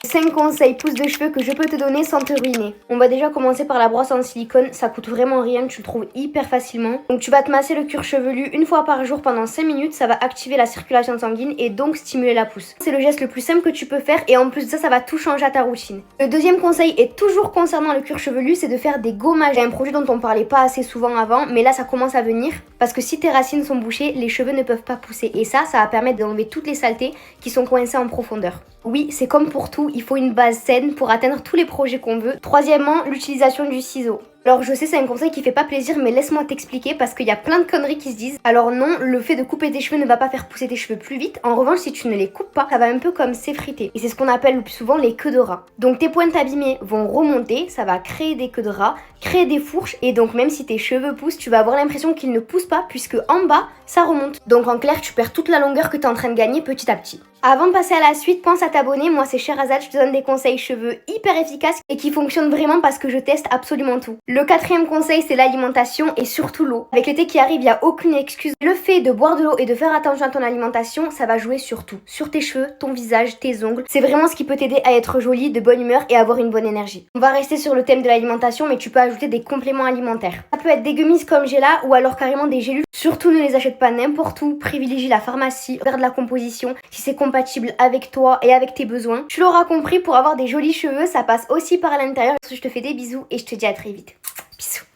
5 conseils pouces de cheveux que je peux te donner sans te ruiner. On va déjà commencer par la brosse en silicone, ça coûte vraiment rien, tu le trouves hyper facilement. Donc tu vas te masser le cuir chevelu une fois par jour pendant 5 minutes, ça va activer la circulation sanguine et donc stimuler la pousse. C'est le geste le plus simple que tu peux faire et en plus de ça, ça va tout changer à ta routine. Le deuxième conseil est toujours concernant le cuir chevelu, c'est de faire des gommages. C'est un projet dont on parlait pas assez souvent avant, mais là ça commence à venir parce que si tes racines sont bouchées, les cheveux ne peuvent pas pousser et ça va permettre d'enlever toutes les saletés qui sont coincées en profondeur. Oui, c'est comme pour tout, il faut une base saine pour atteindre tous les projets qu'on veut. Troisièmement, l'utilisation du ciseau. Alors je sais c'est un conseil qui fait pas plaisir mais laisse-moi t'expliquer parce qu'il y a plein de conneries qui se disent. Alors non, le fait de couper tes cheveux ne va pas faire pousser tes cheveux plus vite. En revanche si tu ne les coupes pas, ça va un peu comme s'effriter. Et c'est ce qu'on appelle le plus souvent les queues de rat. Donc tes pointes abîmées vont remonter, ça va créer des queues de rat, créer des fourches et donc même si tes cheveux poussent, tu vas avoir l'impression qu'ils ne poussent pas puisque en bas ça remonte. Donc en clair tu perds toute la longueur que tu es en train de gagner petit à petit. Avant de passer à la suite, pense à t'abonner, moi c'est Sherazade, je te donne des conseils cheveux hyper efficaces et qui fonctionnent vraiment parce que je teste absolument tout. Le quatrième conseil c'est l'alimentation et surtout l'eau. Avec l'été qui arrive, il n'y a aucune excuse. Le fait de boire de l'eau et de faire attention à ton alimentation, ça va jouer sur tout. Sur tes cheveux, ton visage, tes ongles. C'est vraiment ce qui peut t'aider à être jolie, de bonne humeur et avoir une bonne énergie. On va rester sur le thème de l'alimentation mais tu peux ajouter des compléments alimentaires. Ça peut être des gummies comme j'ai là ou alors carrément des gélules. Surtout ne les achète pas n'importe où, privilégie la pharmacie, regarde la composition, si c'est compatible avec toi et avec tes besoins. Tu l'auras compris, pour avoir des jolis cheveux, ça passe aussi par l'intérieur. Je te fais des bisous et je te dis à très vite. Bisous.